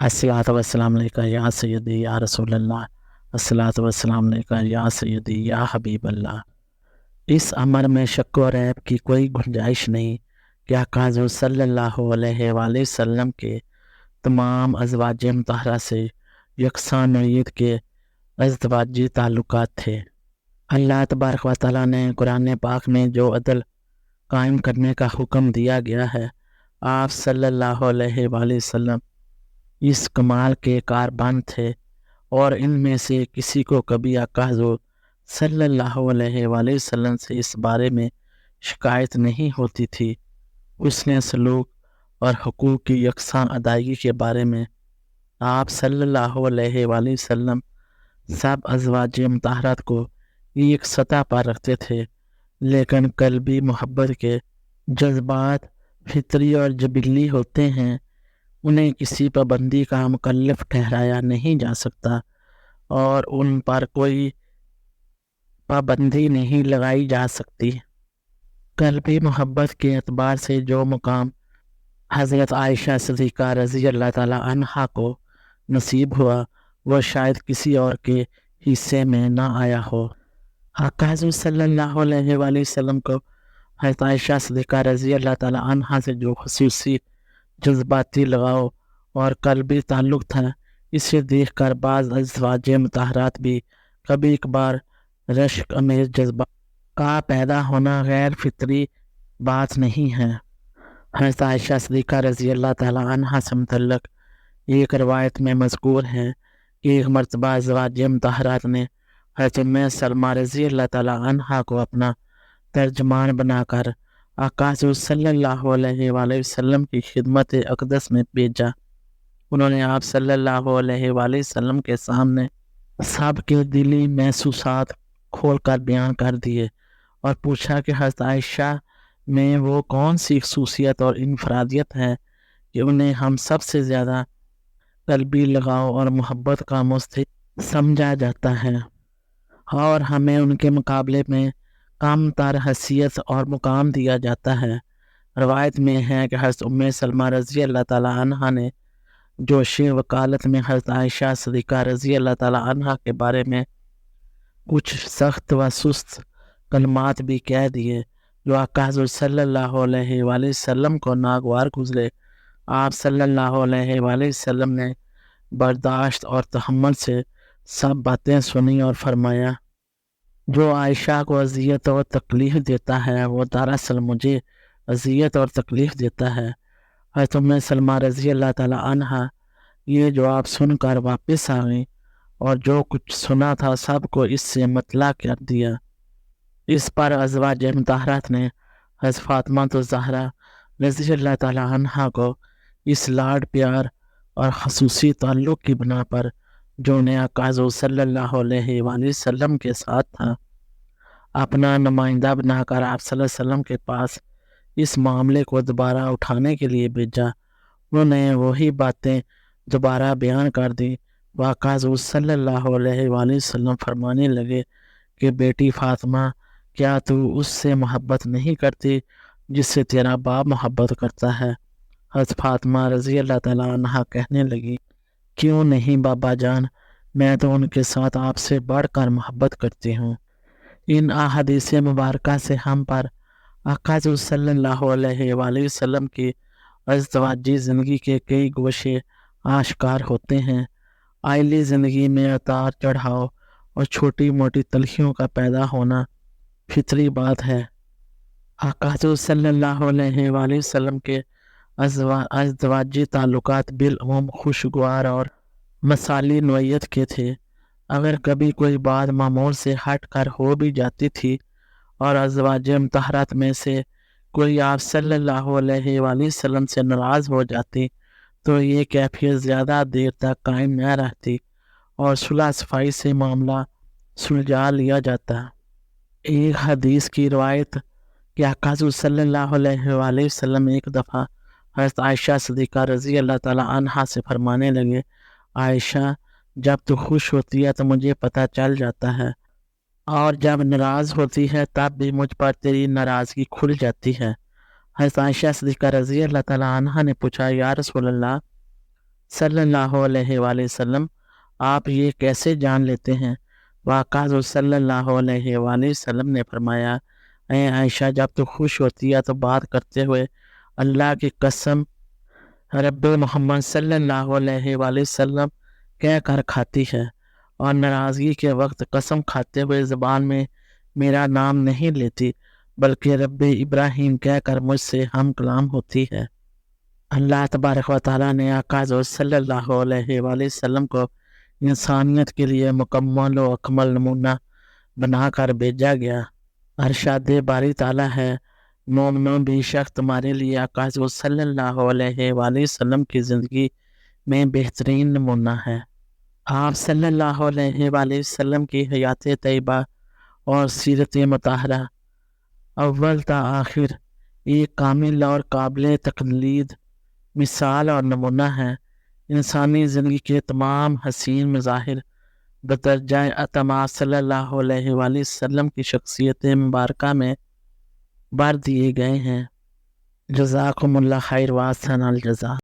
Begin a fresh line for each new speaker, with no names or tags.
अस्सलातु वस्सलाम अलैका या सय्यदी या रसूल अल्लाह, अस्सलातु वस्सलाम अलैका या सय्यदी या हबीब अल्लाह। इस अमर में शक व रैब की कोई गुंजाइश नहीं कि आका हुज़ूर सल्लल्लाहु अलैहि वसल्लम के तमाम अज़वाज मुतहरा से यकसा नौइयत के अज़दवाजी ताल्लुकात थे। अल्लाह तबारक व तआला ने कुरान पाक में जो अदल कायम करने का हुक्म दिया गया है, आप सल्लल्लाहु अलैहि वसल्लम इस कमाल के कारबान थे और इनमें से किसी को कभी आका हुज़ूर सल्लल्लाहु अलैहि वसल्लम से इस बारे में शिकायत नहीं होती थी। उसने सलूक और हुकूक की यकसा अदायगी के बारे में आप सल्लल्लाहु अलैहि वसल्लम सब अज़वाज मुतहरात को एक सतह पर रखते थे, लेकिन कल्बी मोहब्बत के जज्बात फितरी और जबिली होते हैं, उन्हें किसी पाबंदी का मुकल्लफ ठहराया नहीं जा सकता और उन पर कोई पाबंदी नहीं लगाई जा सकती। कल्बी मोहब्बत के एतबार से जो मुकाम हज़रत आयशा सिद्दीक़ा रज़ी अल्लाह ताला अन्हा को नसीब हुआ, वह शायद किसी और के हिस्से में ना आया हो। आका हुज़ूर सल्लल्लाहु अलैहि वसल्लम को हज़रत आयशा सिद्दीक़ा रज़ी अल्लाह ताला अन्हा से जो ख़ुसूसी जज्बाती लगाव और कल्बी ताल्लुक़ था, इसे देख कर बाज़ अज़वाज मुतहरात भी कभी कभार रश्क अमेज़ जज्बा का पैदा होना गैर फितरी बात नहीं है। हज़रत आयशा सिद्दीक़ा रज़ी अल्लाह ताला अन्हा से मुतल्लक़ एक रवायत में मज़कूर है कि एक मरतबा अज़वाज मुतहरात ने हज़रत उम्मे सलमा रज़ी अल्लाह ताला अन्हा को अपना तर्जमान बनाकर आका हुज़ूर सल्लल्लाहु अलैहि वसल्लम की खिदमत अक़दस में भेजा। उन्होंने आप सल्लल्लाहु अलैहि वसल्लम के सामने सब के दिली महसूसात खोल कर बयान कर दिए और पूछा कि हज़रत आयशा में वो कौन सी खसूसियत और इनफरादियत है कि उन्हें हम सबसे ज़्यादा कल्बी लगाव और मोहब्बत का मुस्तहिक़ समझा जाता है और हमें उनके मुकाबले में कम तर हैसियत और मुकाम दिया जाता है। रवायत में है कि हज़रत उम्मे सलमा रज़ी अल्लाह ताला अन्हा ने जोश वकालत में हज़रत आयशा सिद्दीक़ा रज़ी अल्लाह ताला अन्हा के बारे में कुछ सख्त व सुस्त कलमात भी कह दिए जो आका हुज़ूर सल्लल्लाहु अलैहि वसल्लम को नागवार गुज़रे। आप सल्लल्लाहु अलैहि वसल्लम ने बर्दाश्त और तहम्मुल से सब बातें सुनी और फरमाया, जो आयशा को अज़ियत और तकलीफ़ देता है वो दरअसल मुझे अज़ियत और तकलीफ़ देता है। हज़रत उम्मे सलमा रज़ी अल्लाह ताला अन्हा ये जवाब सुनकर वापस आ गई और जो कुछ सुना था सब को इससे मतला कर दिया। इस पर अज़वाज मुतहरात ने हज़रत फ़ातिमा तो ज़हरा रज़ी अल्लाह ताला अन्हा को इस लाड प्यार और ख़ुसूसी ताल्लुक़ की बिना पर जो उन्हें आका हुज़ूर सल्लल्लाहु अलैहि वसल्लम के साथ था, अपना नुमाइंदा बनाकर आप सल्लल्लाहु अलैहि वसल्लम के पास इस मामले को दोबारा उठाने के लिए भेजा। उन्होंने वही बातें दोबारा बयान कर दी। आका हुज़ूर सल्लल्लाहु अलैहि वसल्लम फरमाने लगे कि बेटी फ़ातिमा, क्या तू उससे मोहब्बत नहीं करती जिससे तेरा बाप मोहब्बत करता है? हज़रत फ़ातिमा रज़ी अल्लाह ताला अन्हा कहने लगी, क्यों नहीं बाबा जान, मैं तो उनके साथ आपसे बढ़कर मोहब्बत करती हूँ। इन अहादीस मुबारका से हम पर आका हुज़ूर सल्लल्लाहु अलैहि वसल्लम की अज़दवाजी ज़िंदगी के कई गोशे आश्कार होते हैं। आइली ज़िंदगी में उतार चढ़ाव और छोटी मोटी तलखियों का पैदा होना फितरी बात है। आका हुज़ूर सल्लल्लाहु अलैहि वसल्लम के अज़दवाजी ताल्लुकात बिलअमूम खुशगवार और मसाली नौइयत के थे। अगर कभी कोई बात मामूल से हट कर हो भी जाती थी और अज़वाज मुतहरात में से कोई आप सल्लल्लाहु अलैहि वसल्लम से नाराज़ हो जाती तो ये कैफियत ज़्यादा देर तक कायम न रहती और सुलह सफ़ाई से मामला सुलझा लिया जाता। एक हदीस की रवायत कि आका हुज़ूर सल्लल्लाहु अलैहि वसल्लम एक दफ़ा हज़रत आयशा सिद्दीक़ा रज़ी अल्लाह ताला अन्हा से फरमाने लगे, आयशा, जब तू खुश होती है तो मुझे पता चल जाता है और जब नाराज़ होती है तब भी मुझ पर तेरी नाराज़गी खुल जाती है। हज़रत आयशा सिद्दीक़ा रज़ी अल्लाह ताला अन्हा ने पूछा, या रसूल अल्लाह, सल्लल्लाहु अलैहि वसल्लम, आप ये कैसे जान लेते हैं? वाक़ा सल्लल्लाहु अलैहि वसल्लम ने फरमाया, ऐ आयशा, जब तू खुश होती है तो बात करते हुए अल्लाह की कसम रब्बे मोहम्मद सल्लल्लाहु अलैहि वसल्लम कह कर खाती है, और नाराज़गी के वक्त कसम खाते हुए ज़बान में मेरा नाम नहीं लेती, बल्कि रब्बे इब्राहीम कह कर मुझसे हम कलाम होती है। अल्लाह तबारक व तआला ने आका सल्लल्लाहु अलैहि वसल्लम को इंसानियत के लिए मुकम्मल व अकमल नमूना बनाकर भेजा गया। अरशाद बारी ताला है, मोमिनो, बेशक तुम्हारे लिए आका सल्लल्लाहु अलैहि वसल्लम की ज़िंदगी में बेहतरीन नमूना है। आप सल्लल्लाहु अलैहि वसल्लम की हयात तैयबा और सीरत मुताहरा अव्वल ता आखिर एक कामिल और काबिल तक़लीद मिसाल और नमूना है। इंसानी ज़िंदगी के तमाम हसीन मज़ाहिर बदरजा अतमा सल्लल्लाहु अलैहि वसल्लम की शख्सियत मुबारका में भर दिए गए हैं। जज़ाकुमुल्लाह खैर व अहसनल जज़ा।